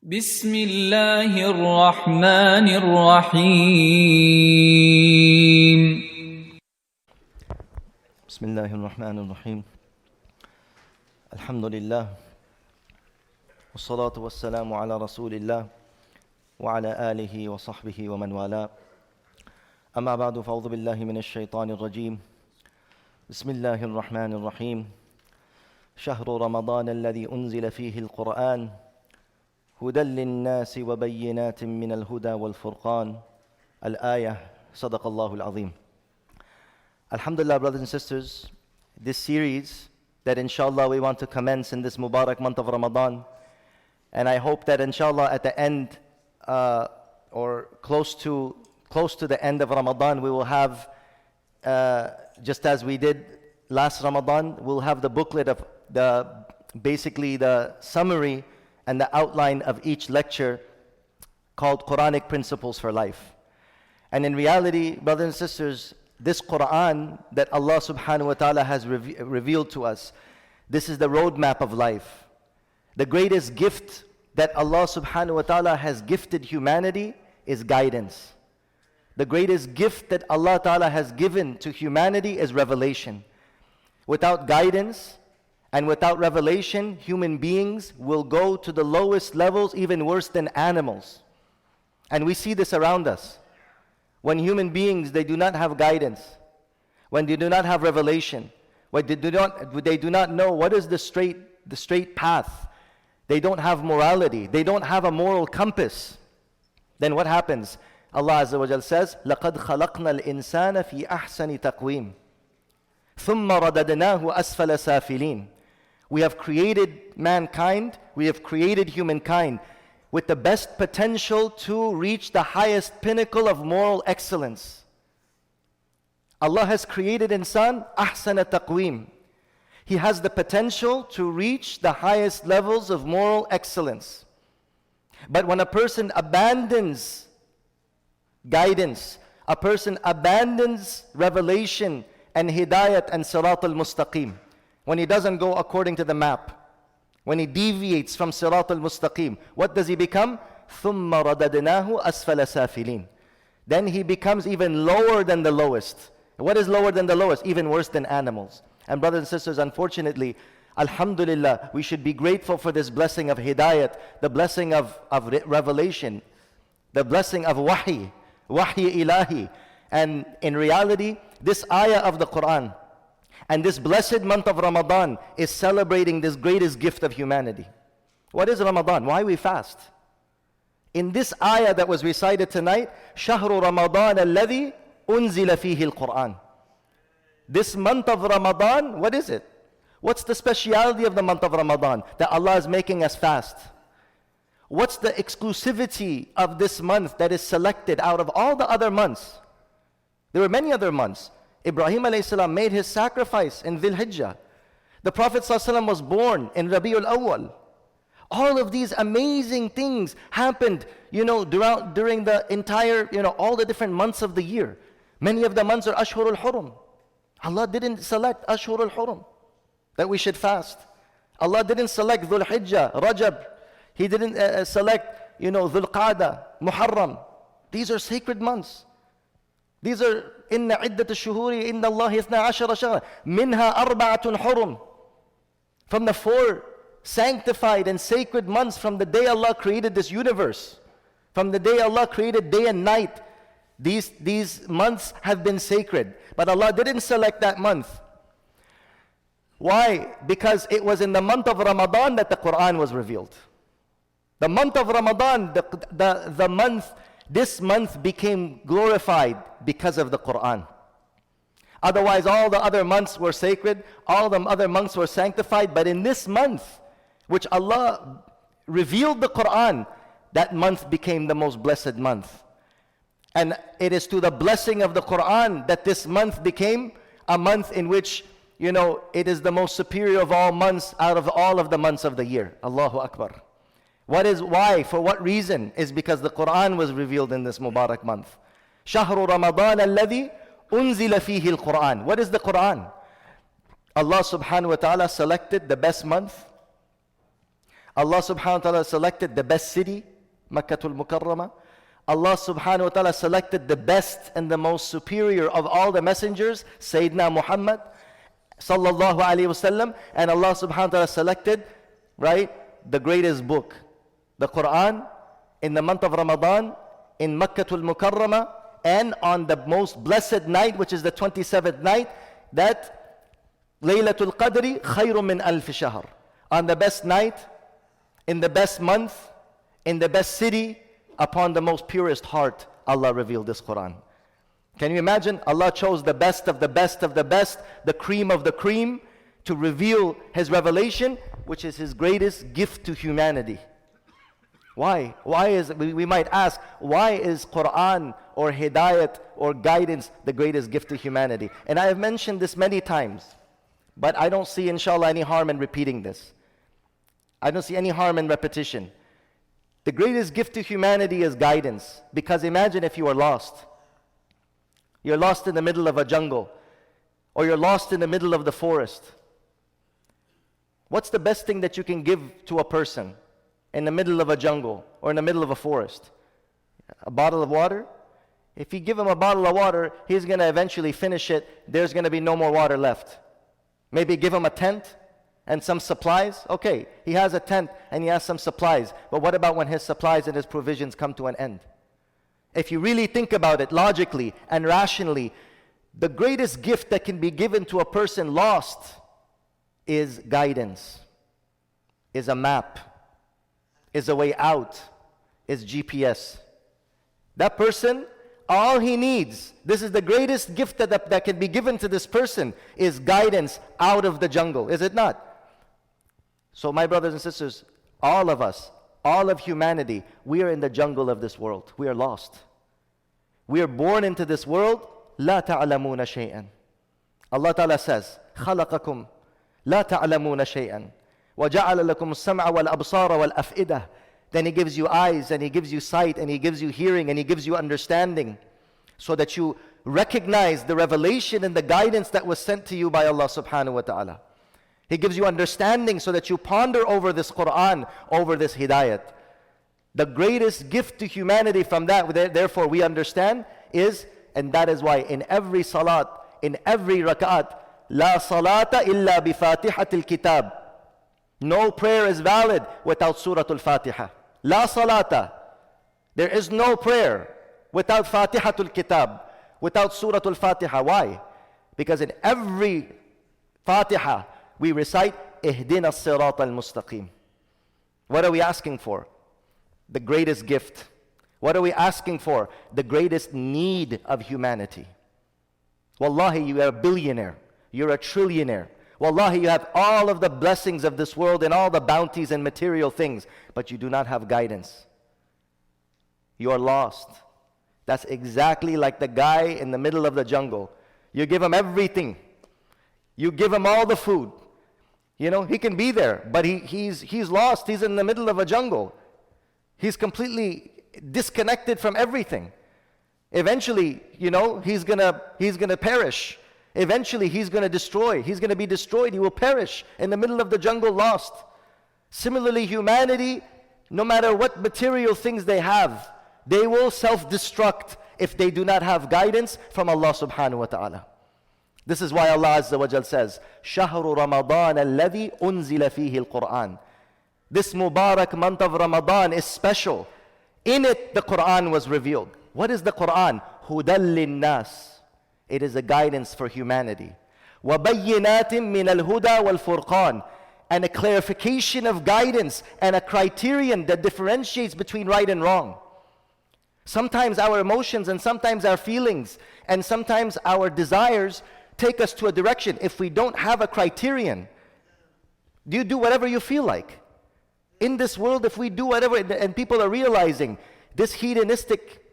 بسم الله الرحمن الرحيم بسم الله الرحمن الرحيم الحمد لله والصلاة والسلام على رسول الله وعلى آله وصحبه ومن والاه أما بعد فأعوذ بالله من الشيطان الرجيم بسم الله الرحمن الرحيم شهر رمضان الذي أنزل فيه القرآن هدى للناس وبينات من الهدى والفرقان الآية صدق الله العظيم. Alhamdulillah, brothers and sisters, this series that inshallah we want to commence in this Mubarak month of Ramadan, and I hope that inshallah at the end or close to the end of Ramadan we will have, just as we did last Ramadan, we'll have the booklet of basically the summary and the outline of each lecture called Quranic Principles for Life. And in reality, brothers and sisters, this Quran that Allah subhanahu wa ta'ala has revealed to us, this is the roadmap of life. The greatest gift that Allah subhanahu wa ta'ala has gifted humanity is guidance. The greatest gift that Allah ta'ala has given to humanity is revelation. Without guidance and without revelation, human beings will go to the lowest levels, even worse than animals. And we see this around us. When human beings, they do not have guidance, when they do not have revelation, when they do not know what is the straight path, they don't have morality, they don't have a moral compass, then what happens? Allah Azza wa Jal says, لَقَدْ خَلَقْنَا الْإِنسَانَ فِي أَحْسَنِ تَقْوِيمٍ ثُمَّ رَدَدْنَاهُ أَسْفَلَ سَافِلِينَ. We have created mankind, we have created humankind with the best potential to reach the highest pinnacle of moral excellence. Allah has created insan ahsana taqweem. He has the potential to reach the highest levels of moral excellence. But when a person abandons guidance, a person abandons revelation and hidayat and sirat al-mustaqim, when he doesn't go according to the map, when he deviates from sirat al-mustaqim, what does he become? ثُمَّ رَدَدْنَاهُ أَسْفَلَ سَافِلِينَ. Then he becomes even lower than the lowest. What is lower than the lowest? Even worse than animals. And brothers and sisters, unfortunately, alhamdulillah, we should be grateful for this blessing of hidayat, the blessing of revelation, the blessing of wahi ilahi. And in reality, this ayah of the Quran and this blessed month of Ramadan is celebrating this greatest gift of humanity. What is Ramadan? Why we fast? In this ayah that was recited tonight, شهر رمضان الذي أنزل فيه القرآن. This month of Ramadan, what is it? What's the speciality of the month of Ramadan? That Allah is making us fast. What's the exclusivity of this month that is selected out of all the other months? There were many other months. Ibrahim alayhi salam made his sacrifice in Dhul Hijjah. The Prophet ﷺ was born in Rabiul Awwal. All of these amazing things happened, during the entire, all the different months of the year. Many of the months are Ashhurul Hurum. Allah didn't select Ashhurul Hurum that we should fast. Allah didn't select Dhul Hijjah, Rajab. He didn't select, Dhul Qa'dah, Muharram. These are sacred months. These are إن عدة الشهور إن الله 12 شهرا منها 4 حرم. From the 4 sanctified and sacred months from the day Allah created this universe, from the day Allah created day and night, these months have been sacred. But Allah didn't select that month. Why? Because it was in the month of Ramadan that the Quran was revealed. The month of Ramadan, this month became glorified because of the Quran. Otherwise, all the other months were sacred, all the other months were sanctified, but in this month, which Allah revealed the Quran, that month became the most blessed month. And it is to the blessing of the Quran that this month became a month in which, it is the most superior of all months out of all of the months of the year. Allahu Akbar. Why? For what reason? Is because the Quran was revealed in this Mubarak month. شهر رمضان الذي أنزل فيه القرآن. What is the Quran? Allah subhanahu wa ta'ala selected the best month. Allah subhanahu wa ta'ala selected the best city, Makkatul Mukarramah. Allah subhanahu wa ta'ala selected the best and the most superior of all the messengers, Sayyidina Muhammad sallallahu alayhi wasallam. And Allah subhanahu wa ta'ala selected, right, the greatest book, the Quran, in the month of Ramadan, in Makkatul Mukarramah, and on the most blessed night, which is the 27th night, that Laylatul Qadri khayrun min alf shahr. On the best night, in the best month, in the best city, upon the most purest heart, Allah revealed this Quran. Can you imagine? Allah chose the best of the best of the best, the cream of the cream, to reveal His revelation, which is His greatest gift to humanity. Why? We might ask, why is Quran or Hidayat or guidance the greatest gift to humanity? And I have mentioned this many times, but I don't see, inshallah, any harm in repeating this. I don't see any harm in repetition. The greatest gift to humanity is guidance. Because imagine if you are lost. You're lost in the middle of a jungle, or you're lost in the middle of the forest. What's the best thing that you can give to a person in the middle of a jungle or in the middle of a forest? A bottle of water? If you give him a bottle of water, he's going to eventually finish it. There's going to be no more water left. Maybe give him a tent and some supplies. Okay, he has a tent and he has some supplies. But what about when his supplies and his provisions come to an end? If you really think about it logically and rationally, the greatest gift that can be given to a person lost is guidance, is a map, is a way out, is GPS. That person, all he needs, this is the greatest gift that can be given to this person, is guidance out of the jungle, is it not? So my brothers and sisters, all of us, all of humanity, we are in the jungle of this world. We are lost. We are born into this world, لا تعلمون شيئا. Allah Ta'ala says, خلقكم لا تعلمون شيئا وجعل لكم السمع والأبصار والأفئدة. Then He gives you eyes, and He gives you sight, and He gives you hearing, and He gives you understanding, so that you recognize the revelation and the guidance that was sent to you by Allah subhanahu wa ta'ala. He gives you understanding so that you ponder over this Quran, over this Hidayat. The greatest gift to humanity from that, therefore we understand, is, and that is why in every salat, in every rak'at, La salata illa bi fatihatil kitab. No prayer is valid without Suratul Fatiha. La salata. There is no prayer without Fatihatul Kitab, without Suratul Fatiha. Why? Because in every Fatiha, we recite Ihdina as-sirat al-mustaqim. What are we asking for? The greatest gift. What are we asking for? The greatest need of humanity. Wallahi, you are a billionaire. You're a trillionaire. Wallahi, you have all of the blessings of this world and all the bounties and material things, but you do not have guidance. You are lost. That's exactly like the guy in the middle of the jungle. You give him everything. You give him all the food. You know, he can be there, but he's lost. He's in the middle of a jungle. He's completely disconnected from everything. Eventually, you know, he's gonna perish. Eventually, he's gonna destroy. He's gonna be destroyed. He will perish in the middle of the jungle, lost. Similarly, humanity, no matter what material things they have, they will self-destruct if they do not have guidance from Allah subhanahu wa ta'ala. This is why Allah Azza wa Jal says, شَهْرُ رَمَضَانَ الَّذِي أُنزِلَ فِيهِ الْقُرْآنِ. This Mubarak month of Ramadan is special. In it, the Quran was revealed. What is the Quran? هُدًى لِلنَّاسِ. It is a guidance for humanity. وَبَيِّنَاتٍ مِّنَ الْهُدَى وَالْفُرْقَانِ. And a clarification of guidance and a criterion that differentiates between right and wrong. Sometimes our emotions and sometimes our feelings and sometimes our desires take us to a direction. If we don't have a criterion, you do whatever you feel like. In this world, if we do whatever, and people are realizing this hedonistic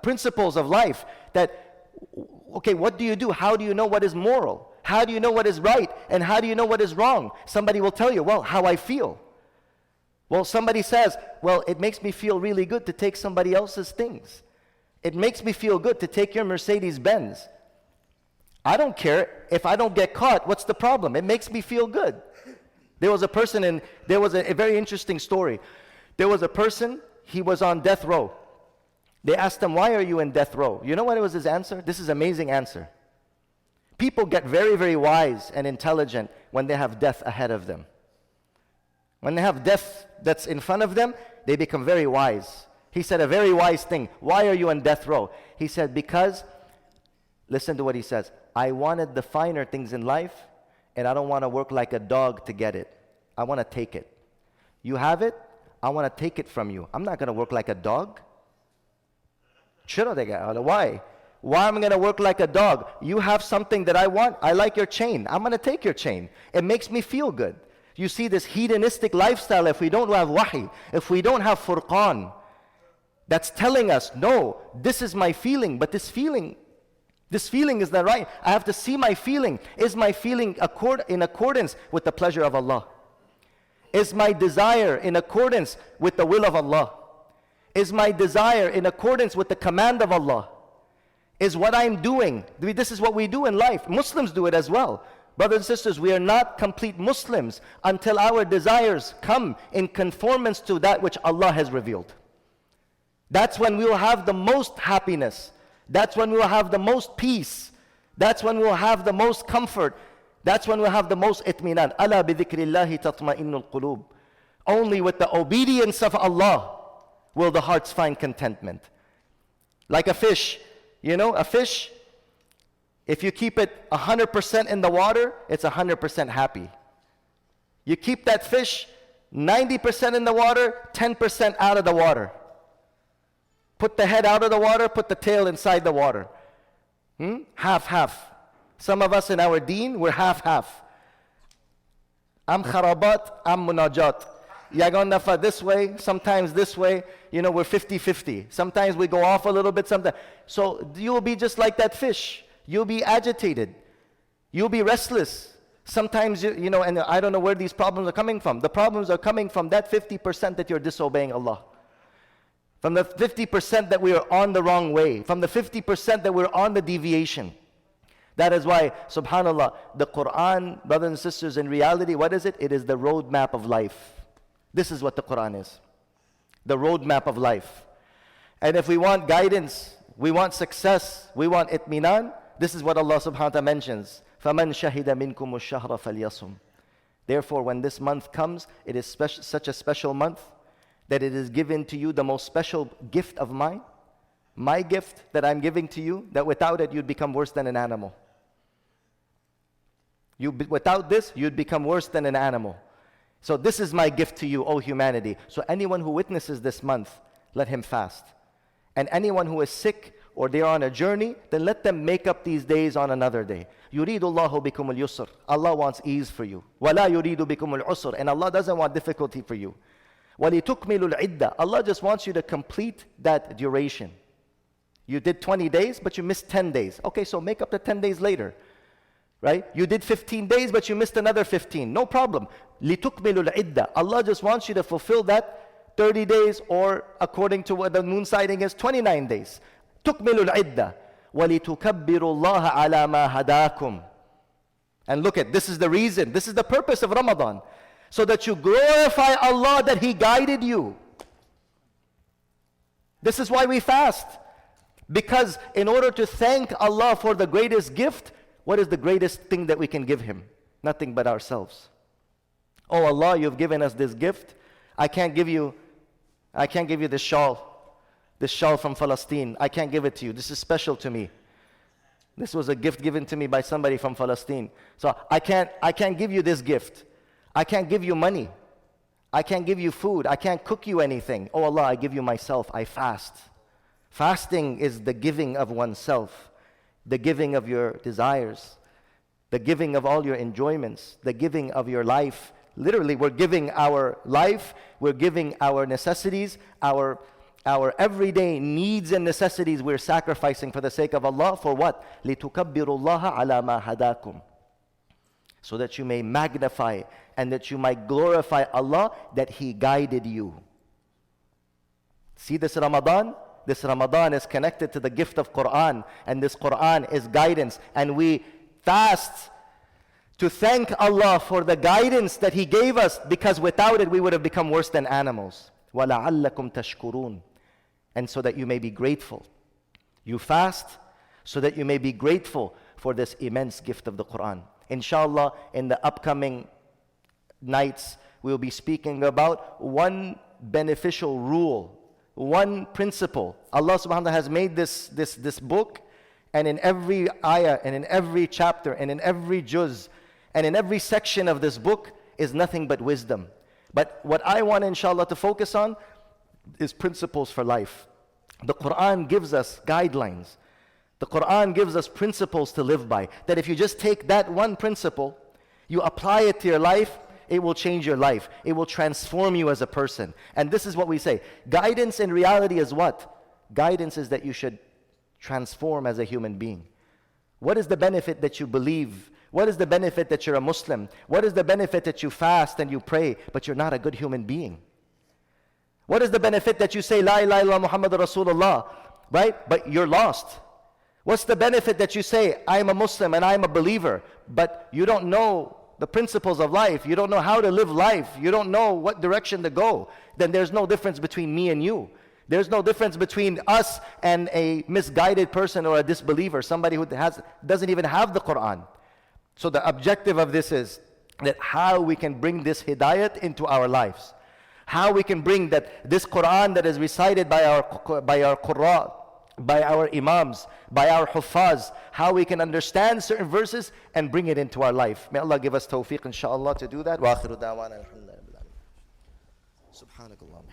principles of life, that, okay, what do you do? How do you know what is moral? How do you know what is right? And how do you know what is wrong? Somebody will tell you, well, how I feel. Well, somebody says, well, it makes me feel really good to take somebody else's things. It makes me feel good to take your Mercedes Benz. I don't care if I don't get caught. What's the problem? It makes me feel good. There was a very interesting story. There was a person, he was on death row. They asked him, why are you in death row? You know what was his answer? This is an amazing answer. People get very, very wise and intelligent when they have death ahead of them. When they have death that's in front of them, they become very wise. He said a very wise thing. Why are you in death row? He said, because, listen to what he says, I wanted the finer things in life, and I don't want to work like a dog to get it. I want to take it. You have it, I want to take it from you. I'm not going to work like a dog. Why? Why am I going to work like a dog? You have something that I want. I like your chain. I'm going to take your chain. It makes me feel good. You see this hedonistic lifestyle, if we don't have wahi, if we don't have furqan, that's telling us, no, this is my feeling, but this feeling is not right. I have to see my feeling. Is my feeling in accordance with the pleasure of Allah? Is my desire in accordance with the will of Allah? Is my desire in accordance with the command of Allah? Is what I'm doing, this is what we do in life. Muslims do it as well. Brothers and sisters, we are not complete Muslims until our desires come in conformance to that which Allah has revealed. That's when we will have the most happiness. That's when we will have the most peace. That's when we will have the most comfort. That's when we'll have the most itminan. Ala bi dhikrillahi tatma'innul qulub. Only with the obedience of Allah will the hearts find contentment. Like a fish. You know, a fish, if you keep it 100% in the water, it's 100% happy. You keep that fish 90% in the water, 10% out of the water. Put the head out of the water, put the tail inside the water. Half. Some of us in our deen, we're half. I'm kharabat, I'm munajat. Yagon nafa this way, sometimes this way. You know, we're 50-50. Sometimes we go off a little bit, sometimes. So you'll be just like that fish. You'll be agitated. You'll be restless. Sometimes, you know, and I don't know where these problems are coming from. The problems are coming from that 50% that you're disobeying Allah. From the 50% that we are on the wrong way. From the 50% that we're on the deviation. That is why, subhanAllah, the Quran, brothers and sisters, in reality, what is it? It is the roadmap of life. This is what the Quran is. The roadmap of life. And if we want guidance, we want success, we want itminan, this is what Allah subhanahu wa ta'ala mentions. فَمَنْ شَهِدَ مِنْكُمُ الشَّهْرَ فَلْيَصُمْ. Therefore, when this month comes, it is such a special month that it is given to you the most special gift of mine. My gift that I'm giving to you, that without it you'd become worse than an animal. Without this, you'd become worse than an animal. So this is my gift to you, O humanity. So anyone who witnesses this month, let him fast. And anyone who is sick or they are on a journey, then let them make up these days on another day. يُرِيدُ اللَّهُ بِكُمُ الْيُسْرِ. Allah wants ease for you. وَلَا يُرِيدُ بِكُمُ الْعُسْرِ. And Allah doesn't want difficulty for you. وَلِتُكْمِلُ الْعِدَّةِ. Allah just wants you to complete that duration. You did 20 days, but you missed 10 days. Okay, so make up the 10 days later. Right? You did 15 days, but you missed another 15. No problem. لِتُكْمِلُ الْعِدَّةِ. Allah just wants you to fulfill that 30 days, or according to what the moon sighting is, 29 days. تُكْمِلُ الْعِدَّةِ وَلِتُكَبِّرُوا اللَّهَ عَلَى مَا هَدَاكُمْ. And look at, this is the reason, this is the purpose of Ramadan. So that you glorify Allah that He guided you. This is why we fast. Because in order to thank Allah for the greatest gift, what is the greatest thing that we can give Him? Nothing but ourselves. Oh Allah, you've given us this gift. I can't give you this shawl from Palestine. I can't give it to you. This is special to me. This was a gift given to me by somebody from Palestine. So I can't give you this gift. I can't give you money. I can't give you food. I can't cook you anything. Oh Allah, I give you myself. I fast. Fasting is the giving of oneself. The giving of your desires, the giving of all your enjoyments, the giving of your life. Literally, we're giving our life, we're giving our necessities, our everyday needs and necessities we're sacrificing for the sake of Allah. For what? لِتُكَبِّرُوا اللَّهَ عَلَى مَا هَدَاكُمْ. So that you may magnify and that you might glorify Allah that He guided you. See this Ramadan? This Ramadan is connected to the gift of Quran, and this Quran is guidance. And we fast to thank Allah for the guidance that He gave us, because without it we would have become worse than animals. وَلَعَلَّكُمْ تَشْكُرُونَ. And so that you may be grateful. You fast so that you may be grateful for this immense gift of the Quran. Inshallah, in the upcoming nights, we will be speaking about one beneficial rule, one principle. Allah subhanahu wa ta'ala has made this book, and in every ayah, and in every chapter, and in every juz, and in every section of this book is nothing but wisdom. But what I want, inshallah, to focus on is principles for life. The Quran gives us guidelines. The Quran gives us principles to live by. That if you just take that one principle, you apply it to your life, it will change your life. It will transform you as a person. And this is what we say. Guidance in reality is what? Guidance is that you should transform as a human being. What is the benefit that you believe? What is the benefit that you're a Muslim? What is the benefit that you fast and you pray, but you're not a good human being? What is the benefit that you say, La ilaha illallah Muhammadur Rasulullah, right? But you're lost. What's the benefit that you say, I am a Muslim and I am a believer, but you don't know the principles of life, you don't know how to live life, you don't know what direction to go? Then there's no difference between me and you. There's no difference between us and a misguided person or a disbeliever, somebody who doesn't even have the Quran. So the objective of this is that how we can bring this hidayat into our lives. How we can bring this Quran that is recited by our Qurra, by our Imams, by our Huffaz, how we can understand certain verses and bring it into our life. May Allah give us tawfiq, inshaAllah, to do that. Wa akhiru da'wana alhamdulillah. Subhanakallah.